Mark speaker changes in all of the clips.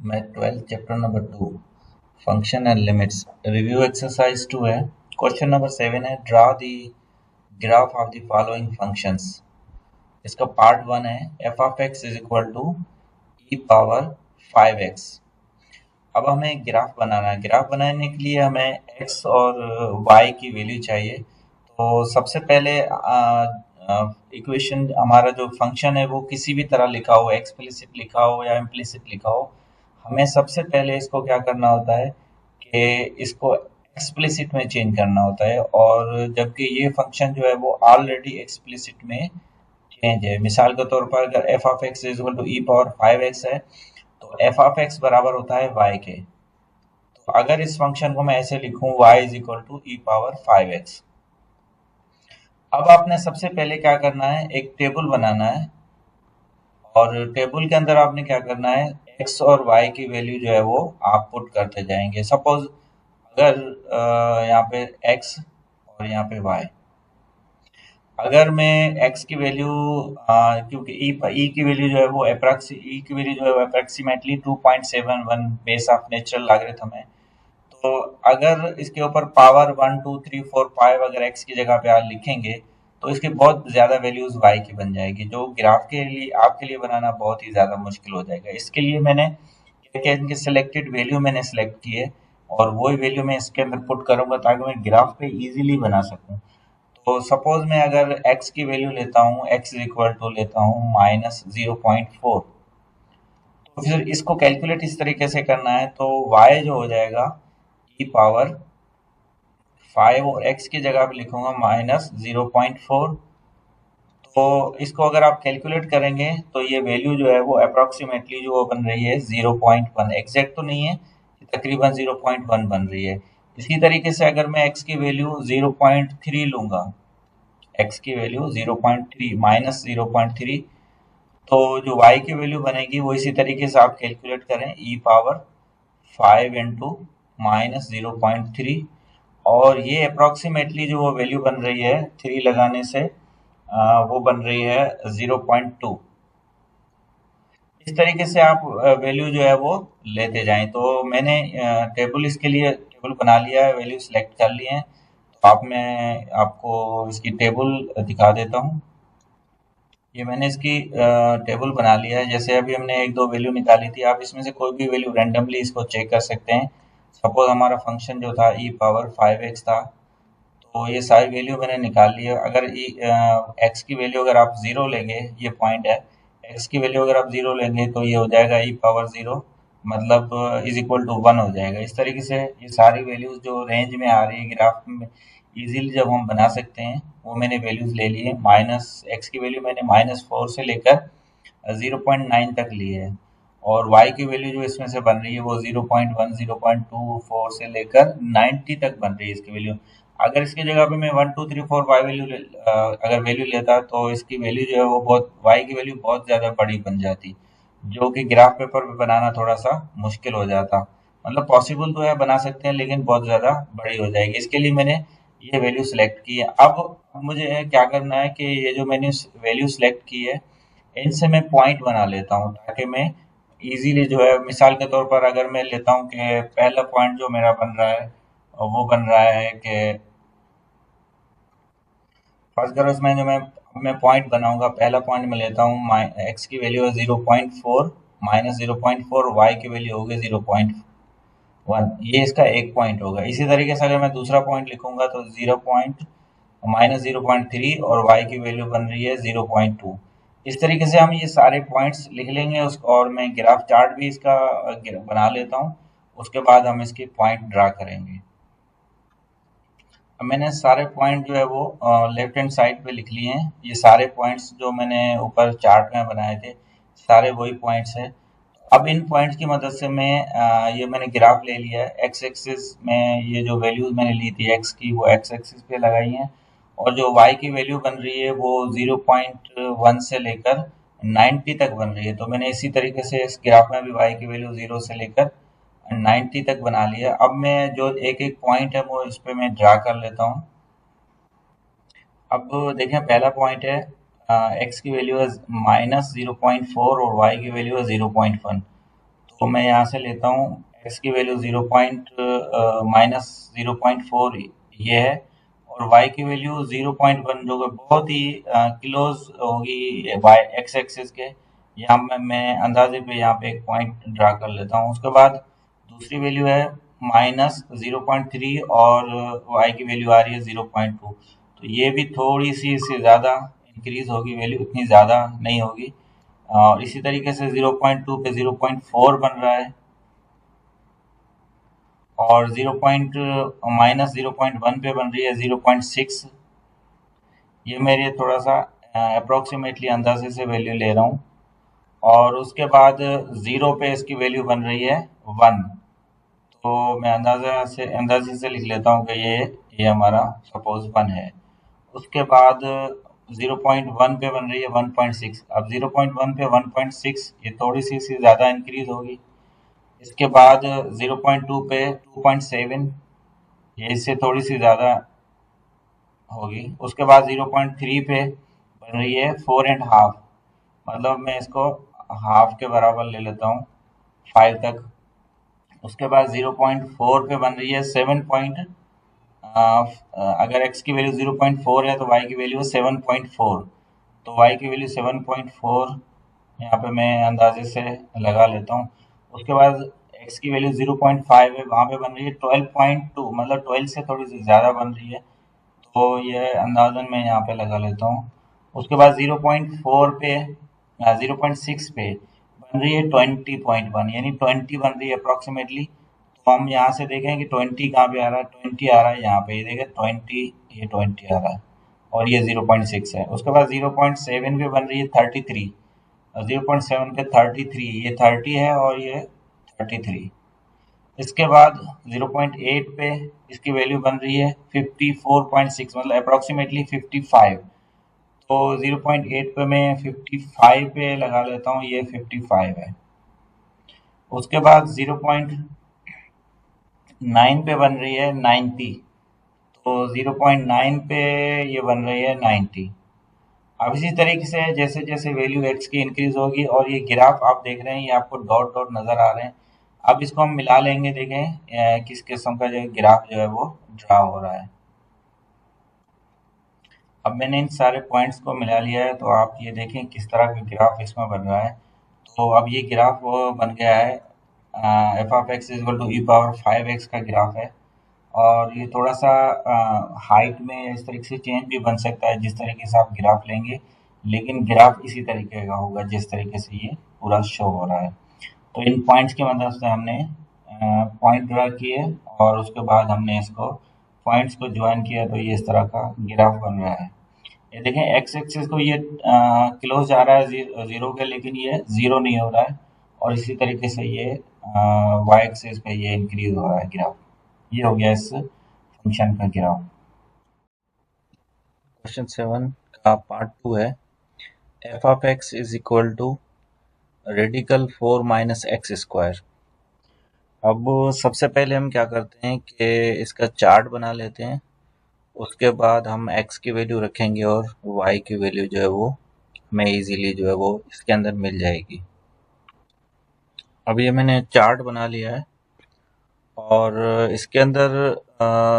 Speaker 1: मैं 12 chapter number 2 function and limits review exercise 2 है। Question number 7 है, draw the graph of the following functions. इसका part 1 है, f of x is equal to e power 5x। अब हमें graph बनाना है। Graph बनाने के लिए हमें x और y की वैल्यू चाहिए। तो सबसे पहले इक्वेशन हमारा जो फंक्शन है वो किसी भी तरह लिखा हो, एक्सप्लिसिट लिखा हो या इम्प्लिसिट लिखा हो, हमें सबसे पहले इसको क्या करना होता है कि इसको एक्सप्लिसिट में चेंज करना होता है। और जबकि ये फंक्शन जो है वो ऑलरेडी एक्सप्लिसिट में चेंज है। मिसाल के तौर पर अगर f of x is equal to e power 5x है तो एफ ऑफ एक्स बराबर होता है y के। तो अगर इस फंक्शन को मैं ऐसे लिखूं y is equal to e power 5x। अब आपने सबसे पहले क्या करना है, एक टेबल बनाना है और टेबल के अंदर आपने क्या करना है, x और y की वैल्यू जो है वो आप पुट करते जाएंगे। सपोज अगर यहाँ पे x और यहाँ पे y, अगर मैं x की वैल्यू क्योंकि e की वैल्यू जो है वो e की वैल्यू जो है वो approximately 2.71 base of natural logarithm है। तो अगर इसके ऊपर पावर 1 2 3 4 5 अगर x की जगह पे आप लिखेंगे तो इसकी बहुत ज्यादा वैल्यूज y की बन जाएगी, जो ग्राफ के लिए आपके लिए बनाना बहुत ही ज्यादा मुश्किल हो जाएगा। इसके लिए मैंने क्या किया, इनके सिलेक्टेड वैल्यू मैंने सिलेक्ट की है और वही वैल्यू मैं इसके अंदर पुट करूंगा ताकि मैं ग्राफ पे इजीली बना सकूं। तो सपोज मैं अगर x की वैल्यू लेता हूँ, x इज इक्वल टू लेता हूँ -0.4। तो फिर इसको कैलकुलेट इस तरीके से करना है तो y जो हो जाएगा ई पावर 5 और x की जगह पे लिखूंगा -0.4। तो इसको अगर आप कैलकुलेट करेंगे तो ये वैल्यू जो है वो अप्रोक्सीमेटली जो बन रही है 0.1, एग्जैक्ट तो नहीं है, तकरीबन 0.1 बन रही है। इसी तरीके से अगर मैं x की वैल्यू 0.3 लूंगा, x की वैल्यू 0.3 -0.3, तो जो y की वैल्यू बनेगी वो इसी तरीके से आप कैलकुलेट करें, ई पावर 5 इंटू -0.3। और ये अप्रोक्सीमेटली जो वो वैल्यू बन रही है 3 लगाने से वो बन रही है 0.2। इस तरीके से आप वैल्यू जो है वो लेते जाएं। तो मैंने टेबल इसके लिए टेबल बना लिया है, वैल्यू सिलेक्ट कर लिए हैं। तो आप मैं आपको इसकी टेबल दिखा देता हूँ। ये मैंने इसकी टेबल बना लिया है। जैसे अभी हमने एक दो वैल्यू निकाली थी, आप इसमें से कोई भी वैल्यू रैंडमली इसको चेक कर सकते हैं। सपोज हमारा फंक्शन जो था ई पावर 5x था, तो ये सारी वैल्यू मैंने निकाल ली है। अगर एक्स की वैल्यू अगर आप जीरो लेंगे, ये पॉइंट है, एक्स की वैल्यू अगर आप जीरो लेंगे तो ये हो जाएगा ई पावर जीरो, मतलब इज इक्वल टू 1 हो जाएगा। इस तरीके से ये सारी वैल्यूज जो रेंज में आ रही है ग्राफ में इजीली जब हम बना सकते हैं, वो मैंने वैल्यूज ले ली है। माइनस एक्स की वैल्यू मैंने -4 से लेकर 0.9 तक ली है और y की वैल्यू जो इसमें से बन रही है वो 0.1 0.24 से लेकर 90 तक बन रही है इसकी वैल्यू। अगर इसकी जगह पे मैं 1 2 3 4 5 अगर वैल्यू लेता तो इसकी वैल्यू जो है वो बहुत y की वैल्यू बहुत ज्यादा बड़ी बन जाती, जो कि ग्राफ पेपर पे बनाना थोड़ा सा मुश्किल हो जाता। मतलब पॉसिबल तो है, बना सकते हैं, लेकिन बहुत ज्यादा बड़ी हो जाएगी। इसके लिए मैंने ये वैल्यू सिलेक्ट की है। अब मुझे क्या करना है कि ये जो मैंने वैल्यू सिलेक्ट की है इनसे मैं पॉइंट बना लेता हूँ ताकि मैं इजीली जो है, मिसाल के तौर पर अगर मैं लेता हूँ कि पहला पॉइंट जो मेरा बन रहा है वो बन रहा है कि फर्स्ट करो इसमें जो मैं पॉइंट बनाऊंगा, पहला पॉइंट मैं लेता हूँ, एक्स की वैल्यू है 0.4 -0.4, वाई की वैल्यू होगी 0.1, ये इसका एक पॉइंट होगा। इसी तरीके से अगर मैं दूसरा पॉइंट लिखूंगा तो -0.3 और y की वैल्यू बन रही है 0.2। इस तरीके से हम ये सारे पॉइंट्स लिख लेंगे और मैं ग्राफ चार्ट भी इसका बना लेता हूँ। उसके बाद हम इसकी पॉइंट ड्रा करेंगे। अब मैंने सारे पॉइंट जो है वो लेफ्ट हैंड साइड पे लिख लिए हैं। ये सारे पॉइंट्स जो मैंने ऊपर चार्ट में बनाए थे सारे वही पॉइंट्स हैं। अब इन पॉइंट्स की मदद से मैं ये मैंने ग्राफ ले लिया है। एक्स एक्सिस में ये जो वैल्यूज मैंने ली थी एक्स की वो एक्स एक्सिस पे लगाई हैं और जो वाई की वैल्यू बन रही है वो 0.1 से लेकर 90 तक बन रही है। तो मैंने इसी तरीके से इस ग्राफ में भी वाई की वैल्यू 0 से लेकर 90 तक बना लिया। अब मैं जो एक एक पॉइंट है वो इस पे मैं ड्रा कर लेता हूँ। अब देखें, पहला पॉइंट है एक्स की वैल्यू है -0.4 और वाई की वैल्यू है 0.1। तो मैं यहाँ से लेता हूँ x की वैल्यू -0.4 ये है, और y की वैल्यू 0.1 जो कि बहुत ही क्लोज होगी y x एक्सिस के। यहाँ मैं अंदाजे पे यहाँ पे एक पॉइंट ड्रा कर लेता हूँ। उसके बाद दूसरी वैल्यू है -0.3 और y की वैल्यू आ रही है 0.2। तो ये भी थोड़ी सी इससे ज़्यादा इंक्रीज होगी, वैल्यू इतनी ज़्यादा नहीं होगी। और इसी तरीके से 0.2 पे 0.4 बन रहा है, और -0.1 पे बन रही है 0.6। ये मेरे थोड़ा सा अप्रोक्सीमेटली अंदाजे से वैल्यू ले रहा हूँ। और उसके बाद 0 पे इसकी वैल्यू बन रही है 1। तो मैं अंदाजे से लिख लेता हूँ कि ये हमारा सपोज 1 है। उसके बाद 0.1 पे बन रही है 1.6। अब 0.1 पे 1.6 ये थोड़ी सी ज़्यादा इंक्रीज होगी। इसके बाद 0.2 पे 2.7, ये इससे थोड़ी सी ज़्यादा होगी। उसके बाद 0.3 पे बन रही है 4.5, मतलब मैं इसको हाफ के बराबर ले लेता हूँ 5 तक। उसके बाद 0.4 पे बन रही है 7 पॉइंट, अगर x की वैल्यू 0.4 है तो y की वैल्यू है 7.4। तो y की वैल्यू 7.4 यहाँ पे मैं अंदाजे से लगा लेता हूँ। उसके बाद x की वैल्यू 0.5 है, वहाँ पे बन रही है 12.2, मतलब 12 से थोड़ी सी ज़्यादा बन रही है। तो ये अंदाजन मैं यहाँ पे लगा लेता हूँ। उसके बाद 0.4 पे 0.6 पे बन रही है 20.1, यानी 20 बन रही है अप्रॉक्सीमेटली। तो हम यहाँ से देखें कि 20 कहाँ पे आ रहा है, 20 आ रहा है यहाँ पे, ये देखें 20, ये 20 आ रहा है, और ये 0.6 है। उसके बाद 0.7 पे बन रही है 33, और 0.7 पे 33, ये 30 है और ये 33। इसके बाद 0.8 पे इसकी वैल्यू बन रही है 54.6, मतलब अप्रोक्सीमेटली 55। तो 0.8 पे मैं 55 पे लगा लेता हूँ, ये 55 है। उसके बाद 0.9 पे बन रही है 90, तो 0.9 पे ये बन रही है 90। अब इसी तरीके से जैसे जैसे वैल्यू एक्स की इंक्रीज होगी, और ये ग्राफ आप देख रहे हैं, ये आपको डॉट डॉट नजर आ रहे हैं। अब इसको हम मिला लेंगे, देखें किस किस्म का जो है ग्राफ जो है वो ड्रा हो रहा है। अब मैंने इन सारे पॉइंट्स को मिला लिया है, तो आप ये देखें किस तरह का ग्राफ इसमें बन रहा है। तो अब ये ग्राफ वो बन गया है, f of x is to e power 5x का ग्राफ है। और ये थोड़ा सा हाइट में इस तरीके से चेंज भी बन सकता है जिस तरीके से आप ग्राफ लेंगे, लेकिन ग्राफ इसी तरीके का होगा जिस तरीके से ये पूरा शो हो रहा है। तो इन पॉइंट्स की मदद से हमने पॉइंट ड्रा किए, और उसके बाद हमने इसको पॉइंट्स को ज्वाइन किया, तो ये इस तरह का ग्राफ बन रहा है। ये देखें एक्स एक्सिस को ये क्लोज जा रहा है जीरो के, लेकिन ये जीरो नहीं हो रहा है। और इसी तरीके से ये वाई एक्सिस पे ये इंक्रीज हो रहा है ग्राफ। ये हो गया इस फंक्शन का ग्राफ। क्वेश्चन 7 का पार्ट 2 है, f of x is equal to radical 4 minus x square. अब सबसे पहले हम क्या करते हैं कि इसका चार्ट बना लेते हैं। उसके बाद हम x की वैल्यू रखेंगे और y की वैल्यू जो है वो हमें इजीली जो है वो इसके अंदर मिल जाएगी। अब ये मैंने चार्ट बना लिया है, और इसके अंदर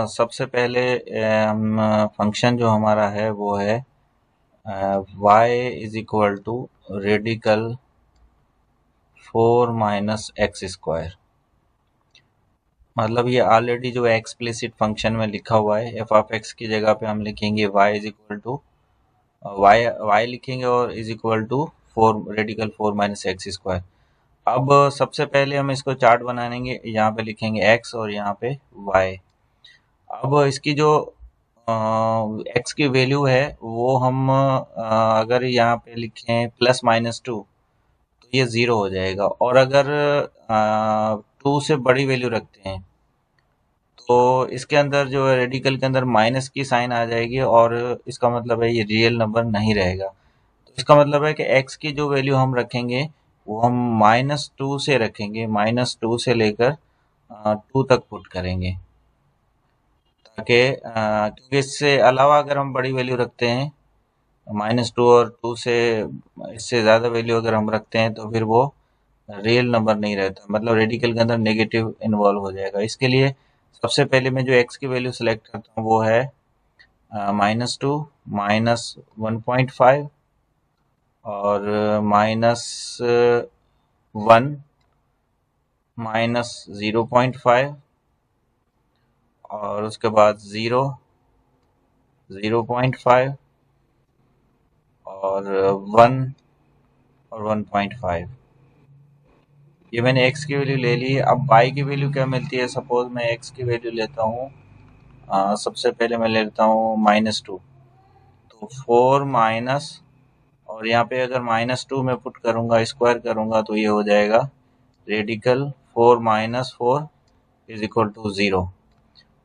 Speaker 1: सबसे पहले हम फंक्शन जो हमारा है वो है y is equal to radical 4 minus x square. मतलब ये ऑलरेडी जो एक्सप्लिसिट फंक्शन में लिखा हुआ है, एफ ऑफ एक्स की जगह पे हम लिखेंगे y is equal to y लिखेंगे और is equal to 4 radical 4 minus x square. अब सबसे पहले हम इसको चार्ट बनाएंगे, यहाँ पे लिखेंगे x और यहाँ पे y। अब इसकी जो x की वैल्यू है वो हम अगर यहाँ पे लिखें +-2, तो ये 0 हो जाएगा। और अगर 2 से बड़ी वैल्यू रखते हैं तो इसके अंदर जो है रेडिकल के अंदर माइनस की साइन आ जाएगी, और इसका मतलब है ये रियल नंबर नहीं रहेगा। तो इसका मतलब है कि x की जो वैल्यू हम रखेंगे वो हम -2 से रखेंगे, -2 से लेकर 2 तक पुट करेंगे, ताकि क्योंकि इससे अलावा अगर हम बड़ी वैल्यू रखते हैं -2 और 2 से इससे ज़्यादा वैल्यू अगर हम रखते हैं तो फिर वो रियल नंबर नहीं रहता, मतलब रेडिकल के अंदर नेगेटिव इन्वॉल्व हो जाएगा। इसके लिए सबसे पहले मैं जो एक्स की वैल्यू सेलेक्ट करता हूँ वो है -2, -1.5 और -1, -0.5 और उसके बाद 0, 0.5 और 1 और 1.5। ये मैंने x की वैल्यू ले ली। अब y की वैल्यू क्या मिलती है? सपोज मैं x की वैल्यू लेता हूँ, सबसे पहले मैं लेता हूँ -2, तो 4 माइनस, और यहाँ पे अगर -2 में पुट करूँगा, स्क्वायर करूँगा तो ये हो जाएगा radical 4 minus 4 is equal to 0।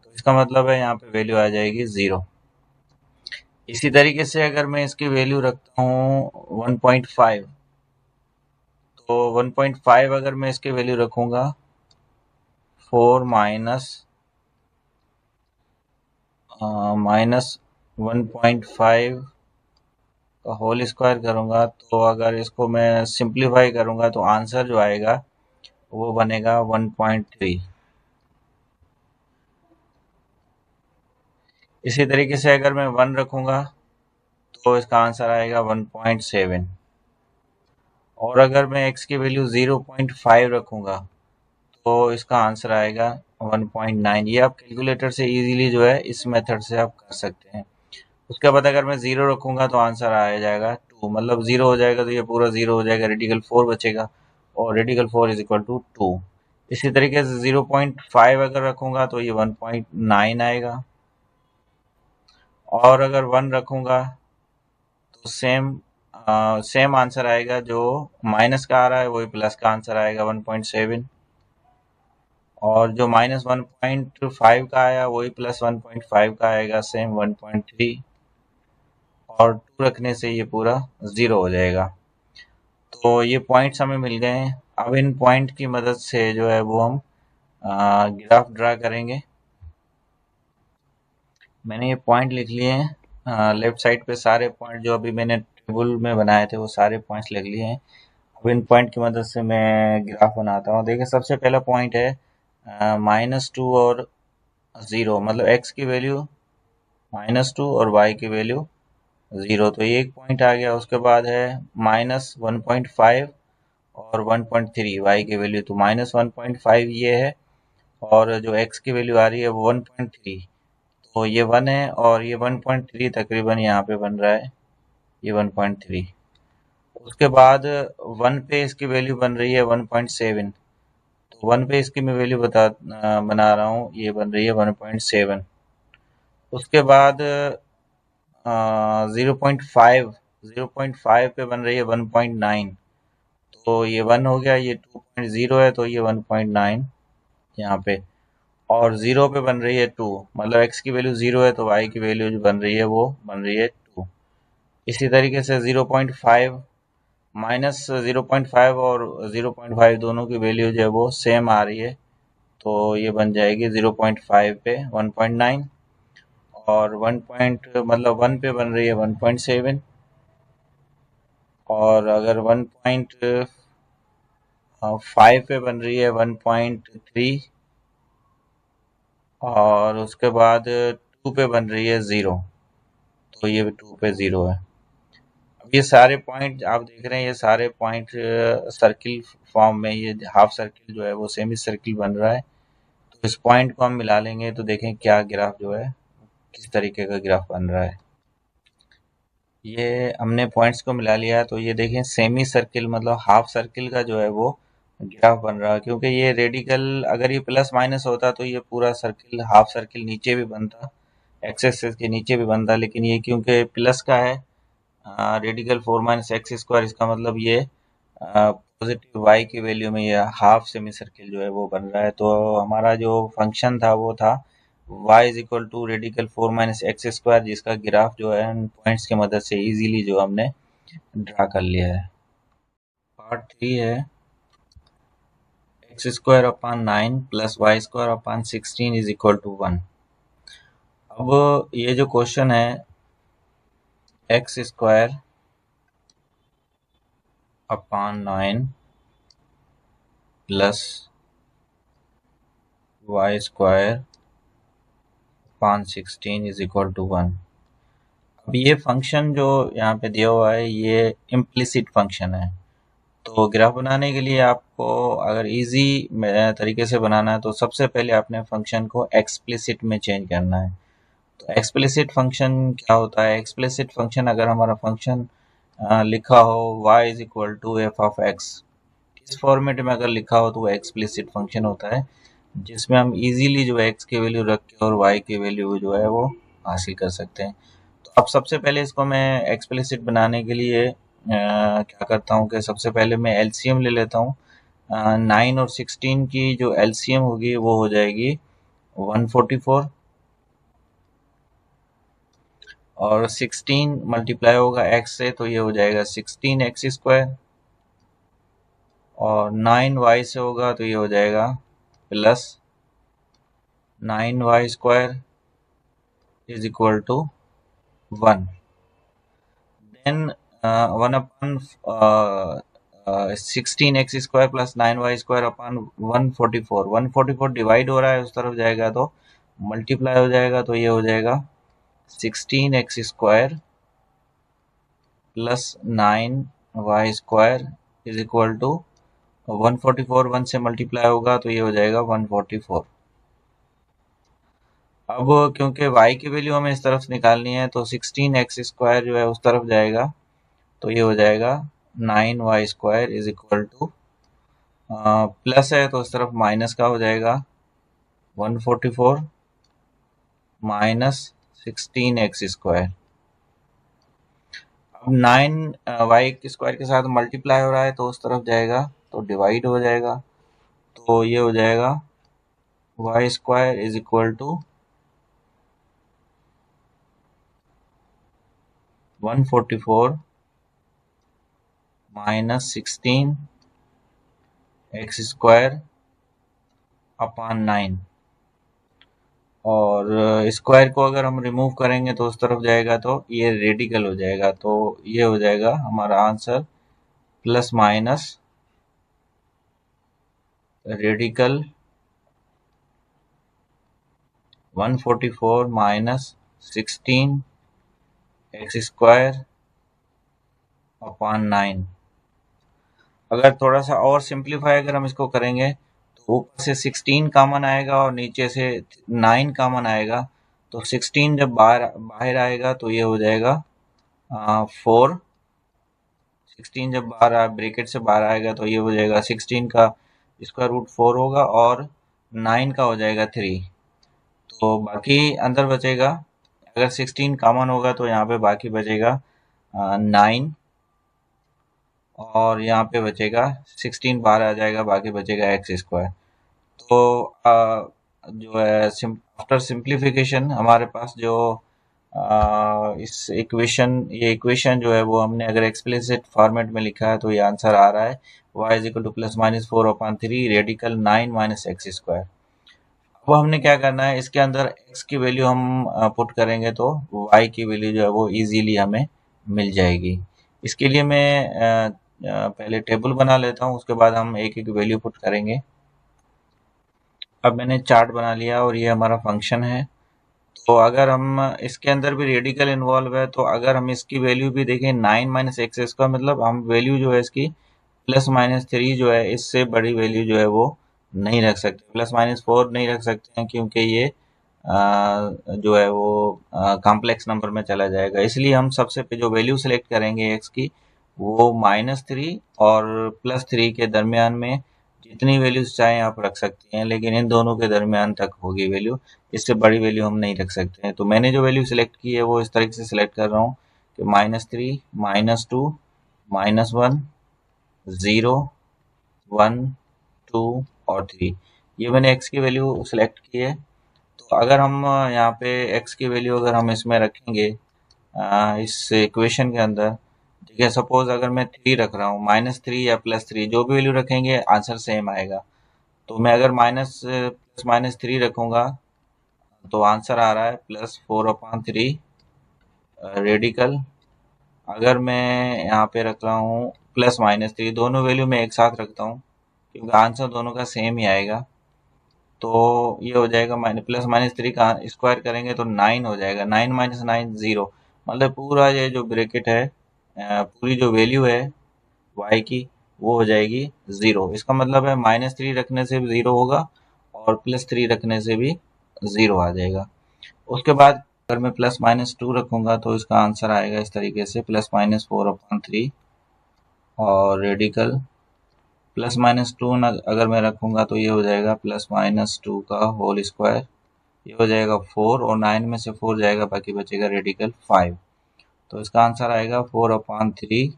Speaker 1: तो इसका मतलब है यहाँ पे वैल्यू आ जाएगी 0। इसी तरीके से अगर मैं इसकी वैल्यू रखता हूँ 1.5, तो 1.5 अगर मैं इसकी वैल्यू रखूँगा 4 माइनस 1.5 का होल स्क्वायर करूँगा, तो अगर इसको मैं सिंप्लीफाई करूँगा तो आंसर जो आएगा वो बनेगा 1.3। इसी तरीके से अगर मैं 1 रखूँगा तो इसका आंसर आएगा 1.7। और अगर मैं x की वैल्यू 0.5 रखूँगा तो इसका आंसर आएगा 1.9। ये आप कैलकुलेटर से इजीली जो है इस मेथड से आप कर सकते हैं। उसके बाद अगर मैं 0 रखूँगा तो आंसर आ जाएगा 2, मतलब 0 हो जाएगा तो ये पूरा 0 हो जाएगा, रेडिकल 4 बचेगा और रेडिकल 4 इज इक्वल टू 2। इसी तरीके से 0.5 अगर रखूँगा तो ये 1.9 आएगा, और अगर 1 रखूँगा तो सेम आंसर आएगा। जो माइनस का आ रहा है वही प्लस का आंसर आएगा 1.7, और जो -1.5 का आया वही +1.5 का आएगा, सेम 1.3, और 2 रखने से ये पूरा 0 हो जाएगा। तो ये पॉइंट्स हमें मिल गए हैं। अब इन पॉइंट की मदद से जो है वो हम ग्राफ ड्रा करेंगे। मैंने ये पॉइंट लिख लिए हैं लेफ्ट साइड पे, सारे पॉइंट जो अभी मैंने टेबल में बनाए थे वो सारे पॉइंट्स लिख लिए हैं। अब इन पॉइंट की मदद से मैं ग्राफ बनाता हूँ। देखिए सबसे पहला पॉइंट है -2 और 0, मतलब x की वैल्यू -2 और y की वैल्यू 0, तो ये एक पॉइंट आ गया। उसके बाद है -1.5 और 1.3 y की वैल्यू, तो -1.5 ये है, और जो x की वैल्यू आ रही है वो 1.3, तो ये 1 है और ये 1.3 तकरीबन यहाँ पे बन रहा है, ये 1.3। उसके बाद 1 पे इसकी वैल्यू बन रही है 1.7, तो 1 पे इसकी मैं वैल्यू बना रहा हूँ, ये बन रही है 1.7। उसके बाद 0.5 पे बन रही है 1.9, तो ये 1 हो गया, ये 2.0 है तो ये 1.9 यहाँ पे, और 0 पे बन रही है 2, मतलब x की वैल्यू 0 है तो y की वैल्यू जो बन रही है वो बन रही है 2। इसी तरीके से 0.5 -0.5 और 0.5 दोनों की वैल्यू जो है वो सेम आ रही है, तो ये बन जाएगी 0.5 पे 1.9, और 1 पॉइंट मतलब 1 पे बन रही है 1.7, और अगर 1.5 पे बन रही है 1.3, और उसके बाद 2 पे बन रही है 0, तो ये 2 पे 0 है। अब ये सारे पॉइंट आप देख रहे हैं, ये सारे पॉइंट सर्किल फॉर्म में, ये हाफ सर्किल जो है वो सेमी सर्किल बन रहा है। तो इस पॉइंट को हम मिला लेंगे तो देखें क्या ग्राफ जो है किस तरीके का ग्राफ बन रहा है। ये हमने पॉइंट्स को मिला लिया, तो ये देखें सेमी सर्किल मतलब हाफ सर्किल का जो है वो ग्राफ बन रहा है, क्योंकि ये रेडिकल अगर ये प्लस माइनस होता तो ये पूरा सर्किल हाफ सर्किल नीचे भी बनता, एक्स एक्सिस के नीचे भी बनता, लेकिन ये क्योंकि प्लस का है रेडिकल 4 - x², इसका मतलब ये पॉजिटिव y की वैल्यू में ये हाफ सेमी सर्किल जो है वो बन रहा है। तो हमारा जो फंक्शन था वो था y is equal to radical 4 - x², जिसका ग्राफ जो है पॉइंट्स की मदद से इजीली जो हमने ड्रा कर लिया है। पार्ट 3 है x² / 9 + y² / 16 is equal to 1। अब ये जो क्वेश्चन है x² / 9 plus y square upon 16 is equal to 1। अब ये फंक्शन जो यहाँ पे दिया हुआ है ये इम्प्लिसिट फंक्शन है। तो ग्राफ बनाने के लिए आपको अगर इजी तरीके से बनाना है तो सबसे पहले आपने फंक्शन को एक्सप्लिसिट में चेंज करना है। तो एक्सप्लिसिट फंक्शन क्या होता है? एक्सप्लिसिट फंक्शन अगर हमारा फंक्शन लिखा हो y is equal to f of x, इस फॉर्मेट में अगर लिखा हो तो वो एक्सप्लिसिट फंक्शन होता है, जिसमें हम इजीली जो x की वैल्यू रख के और y की वैल्यू जो है वो हासिल कर सकते हैं। तो अब सबसे पहले इसको मैं एक्सप्लिसिट बनाने के लिए क्या करता हूँ कि सबसे पहले मैं एलसीएम ले लेता हूँ। 9 और 16 की जो एलसीएम होगी वो हो जाएगी 144, और 16 मल्टीप्लाई होगा x से तो ये हो जाएगा 16x स्क्वायर, और 9y से होगा तो ये हो जाएगा plus 9y square is equal to 1। Then 1 upon 16x square plus 9y square upon 144 divide हो रहा है उस तरफ जाएगा तो मल्टीप्लाई हो जाएगा, तो ये हो जाएगा 16x square plus 9y square is equal to 144, 1 से मल्टीप्लाई होगा तो ये हो जाएगा 144। अब क्योंकि y की वैल्यू हमें इस तरफ निकालनी है तो 16x स्क्वायर जो है उस तरफ जाएगा, तो ये हो जाएगा 9y square is equal to, plus है तो उस तरफ माइनस का हो जाएगा 144 माइनस 16x स्क्वायर। अब 9y स्क्वायर के साथ मल्टीप्लाई हो रहा है तो उस तरफ जाएगा तो डिवाइड हो जाएगा, तो ये हो जाएगा y square is equal to 144 minus 16x square upon 9, और स्क्वायर को अगर हम रिमूव करेंगे तो उस तरफ जाएगा तो ये रेडिकल हो जाएगा, तो ये हो जाएगा हमारा answer plus minus radical 144 minus 16x square upon 9। अगर थोड़ा सा और सिंप्लीफाई अगर हम इसको करेंगे तो ऊपर से 16 कॉमन आएगा और नीचे से 9 कॉमन आएगा, तो 16 जब बाहर बाहर आएगा तो ये हो जाएगा 4। 16 जब बाहर ब्रैकेट से बाहर आएगा तो ये हो जाएगा 16 का स्क्वायर रूट 4 होगा और 9 का हो जाएगा 3, तो बाकी अंदर बचेगा। अगर 16 कॉमन होगा तो यहाँ पे बाकी बचेगा 9, और यहाँ पे बचेगा 16 बाहर आ जाएगा, बाकी बचेगा एक्स स्क्वायर। तो जो है आफ्टर सिंप्लीफिकेशन हमारे पास जो इस ये इक्वेशन जो है वो हमने अगर एक्सप्लिसिट फॉर्मेट में लिखा है तो ये आंसर आ रहा है y is equal to plus minus 4/3 radical 9 minus x square. अब हमने क्या करना है, इसके अंदर x की वैल्यू हम पुट करेंगे तो y की वैल्यू जो है वो इजीली हमें मिल जाएगी। इसके लिए मैं पहले टेबल बना लेता हूँ, उसके बाद हम एक एक वैल्यू पुट करेंगे। अब मैंने चार्ट बना लिया और ये हमारा फंक्शन है। तो अगर हम इसके अंदर भी रेडिकल इन्वॉल्व है तो अगर हम इसकी वैल्यू भी देखें 9 माइनस एक्स स्क्वायर, मतलब हम वैल्यू जो है इसकी प्लस माइनस 3 जो है इससे बड़ी वैल्यू जो है वो नहीं रख सकते, प्लस माइनस 4 नहीं रख सकते हैं क्योंकि ये जो है वो कॉम्प्लेक्स नंबर में चला जाएगा। इसलिए हम सबसे जो वैल्यू सेलेक्ट करेंगे एक्स की वो -3 और +3 के दरमियान में जितनी वैल्यूज चाहें आप रख सकते हैं, लेकिन इन दोनों के दरमियान तक होगी वैल्यू, इससे बड़ी वैल्यू हम नहीं रख सकते हैं। तो मैंने जो वैल्यू सिलेक्ट की है वो इस तरीके से सिलेक्ट कर रहा हूँ कि -3 -2 -1 0 1 2 और 3, ये मैंने x की वैल्यू सिलेक्ट की है। तो अगर हम यहाँ पे x की वैल्यू अगर हम इसमें रखेंगे इस इक्वेशन के अंदर, ठीक है, सपोज अगर मैं 3 रख रहा हूँ, -3 या +3 जो भी वैल्यू रखेंगे आंसर सेम आएगा। तो मैं अगर -3 रखूंगा तो आंसर आ रहा है +4/3 रेडिकल। अगर मैं यहाँ पे रख रहा हूँ +-3, दोनों वैल्यू मैं एक साथ रखता हूँ क्योंकि आंसर दोनों का सेम ही आएगा। तो ये हो जाएगा प्लस माइनस 3 का स्क्वायर करेंगे तो 9 हो जाएगा। 9 माइनस 9 0, मतलब पूरा ये जो ब्रैकेट है, पूरी जो वैल्यू है y की, वो हो जाएगी 0। इसका मतलब है -3 रखने से भी 0 होगा और +3 रखने से भी 0 आ जाएगा। उसके बाद अगर मैं +-2 रखूंगा तो इसका आंसर आएगा इस तरीके से, +-4/3 और रेडिकल +-2 अगर मैं रखूंगा तो ये हो जाएगा +-2 का होल स्क्वायर, ये हो जाएगा 4 और 9 में से 4 जाएगा, बाकी बचेगा रेडिकल 5। तो इसका आंसर आएगा 4/3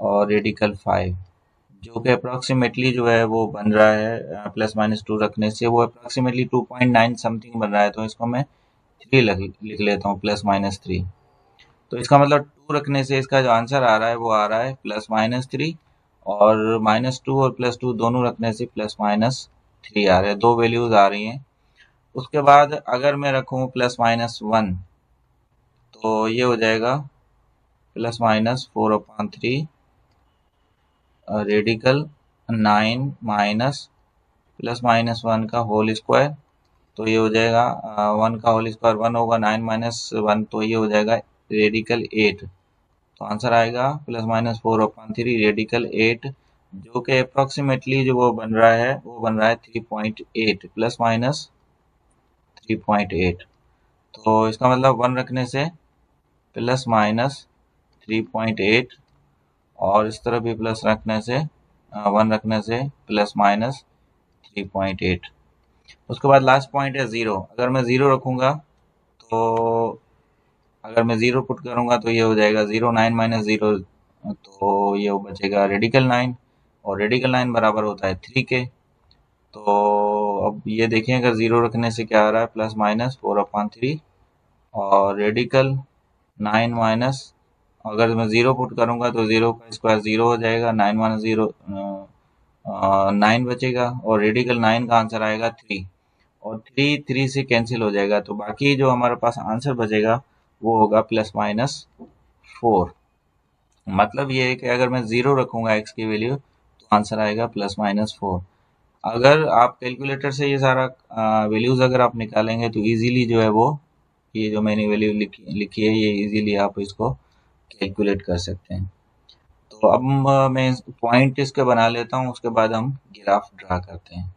Speaker 1: और रेडिकल 5, जो कि अप्रॉक्सीमेटली जो है वो बन रहा है +-2 रखने से वो अप्रॉक्सीमेटली 2.9 समथिंग बन रहा है। तो इसको मैं 3 लिख लेता हूँ, +-3। तो इसका मतलब 2 रखने से इसका जो आंसर आ रहा है वो आ रहा है +-3, और -2 और +2 दोनों रखने से +-3 आ रहे हैं, दो वैल्यूज आ रही हैं। उसके बाद अगर मैं रखूँ +-1 तो ये हो जाएगा +-4/3 रेडिकल 9 माइनस +-1 का होल स्क्वायर, तो ये हो जाएगा 1 का होल स्क्वायर 1 होगा, 9 - 1 तो ये हो जाएगा रेडिकल 8। तो आंसर आएगा +-4/3 रेडिकल 8, जो कि अप्रोक्सीमेटली जो वो बन रहा है वो बन रहा है 3.8 +-3.8। तो इसका मतलब 1 रखने से +-3.8 और इस तरफ भी प्लस रखने से 1 रखने से +-3.8। उसके बाद लास्ट पॉइंट है 0। अगर मैं 0 रखूंगा तो अगर मैं 0 पुट करूंगा तो ये हो जाएगा 0 9 - 0, तो ये बचेगा रेडिकल 9, और रेडिकल 9 बराबर होता है 3 के। तो अब ये देखें अगर 0 रखने से क्या आ रहा है, +-4/3 और रेडिकल 9 माइनस, अगर मैं 0 पुट करूंगा तो 0 का स्क्वायर 0 हो जाएगा, 9 - 0 9 बचेगा, और रेडिकल 9 का आंसर आएगा 3, और 3 3 से कैंसिल हो जाएगा, तो बाकी जो हमारे पास आंसर बचेगा वो होगा +-4। मतलब ये है कि अगर मैं 0 रखूंगा x की वैल्यू तो आंसर आएगा +-4। अगर आप कैलकुलेटर से ये सारा वैल्यूज अगर आप निकालेंगे तो इजीली जो है वो, ये जो मैंने वैल्यू लिखी है ये इजीली आप इसको कैलकुलेट कर सकते हैं। तो अब मैं पॉइंट इसके बना लेता हूँ, उसके बाद हम ग्राफ ड्रा करते हैं।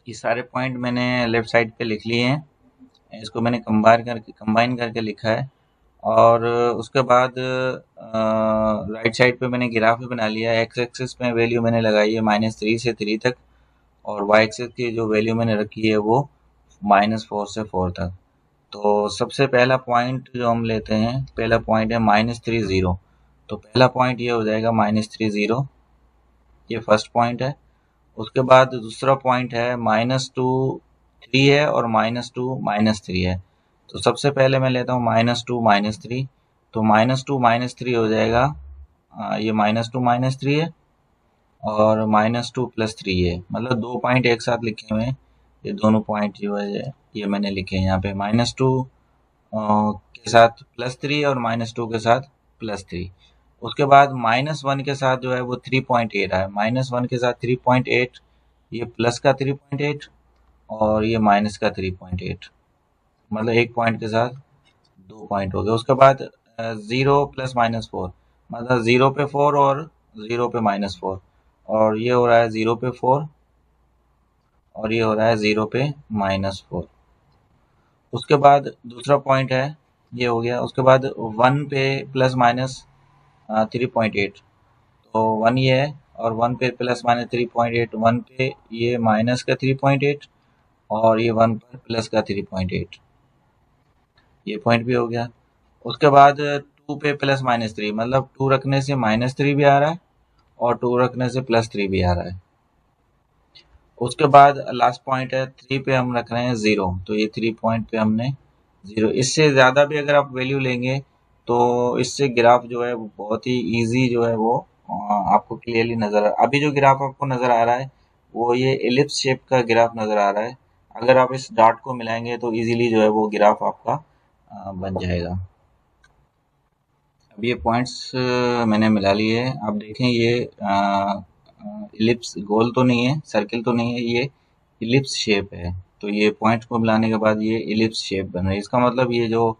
Speaker 1: ये सारे पॉइंट मैंने लेफ्ट साइड पे लिख लिए हैं, इसको मैंने कंबाइन करके लिखा है, और उसके बाद राइट साइड पे मैंने ग्राफ भी बना लिया है। एक्स एक्सिस पे वैल्यू मैंने लगाई है -3 से 3 तक, और वाई एक्सिस की जो वैल्यू मैंने रखी है वो -4 से 4 तक। तो सबसे पहला पॉइंट जो हम लेते हैं, पहला पॉइंट है -3 0। तो पहला पॉइंट ये हो जाएगा -3 0, ये फर्स्ट पॉइंट है। उसके बाद दूसरा पॉइंट है -2 3 है और -2 -3 है। तो सबसे पहले मैं लेता हूँ -2 -3, तो -2 -3 हो जाएगा, ये -2 -3 है और -2 +3 है, मतलब दो पॉइंट एक साथ लिखे हुए हैं। ये दोनों पॉइंट जो है ये मैंने लिखे हैं यहाँ पे, -2 के साथ +3 और -2 के साथ +3। उसके बाद -1 के साथ जो है वो 3.8 है, -1 के साथ 3.8, ये प्लस का 3.8 और ये माइनस का 3.8, मतलब एक पॉइंट के साथ दो पॉइंट हो गए। उसके बाद 0 + -4, मतलब 0 पे 4 और 0 पे -4, और ये हो रहा है 0 पे 4 और ये हो रहा है 0 पे -4। उसके बाद दूसरा पॉइंट है ये हो गया। उसके बाद 1 पे +-3.8, तो 1 ये है, और 1 पे +-3.8, 1 पे ये माइनस का 3.8 और ये 1 पर प्लस का 3.8, ये पॉइंट भी हो गया। उसके बाद 2 पे +-3, मतलब 2 रखने से -3 भी आ रहा है और 2 रखने से +3 भी आ रहा है। उसके बाद लास्ट पॉइंट है 3 पे हम रख रहे हैं 0, तो ये 3 पॉइंट पे हमने 0। इससे ज़्यादा भी अगर आप वैल्यू लेंगे तो इससे ग्राफ जो है वो बहुत ही इजी जो है वो आपको क्लियरली नज़र अभी जो ग्राफ आपको नज़र आ रहा है वो ये एलिप्स शेप का ग्राफ नज़र आ रहा है। अगर आप इस डॉट को मिलाएंगे तो इजीली जो है वो ग्राफ आपका बन जाएगा। अब ये पॉइंट्स मैंने मिला लिए हैं, आप देखें ये इलिप्स गोल तो नहीं है, सर्किल तो नहीं है, ये इलिप्स शेप है। तो ये पॉइंट को मिलाने के बाद ये इलिप्स शेप बन रही है। इसका मतलब ये जो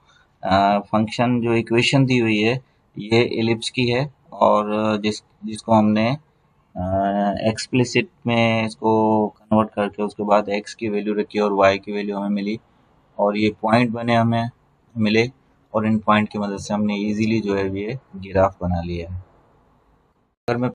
Speaker 1: फंक्शन जो इक्वेशन दी हुई है ये इलिप्स की है, और जिसको हमने एक्सप्लिसिट में इसको कन्वर्ट करके उसके बाद एक्स की वैल्यू रखी और वाई की वैल्यू हमें मिली, और ये पॉइंट बने हमें मिले, और इन पॉइंट की मदद से हमने इजीली जो है ये ग्राफ बना लिया है। अगर मैं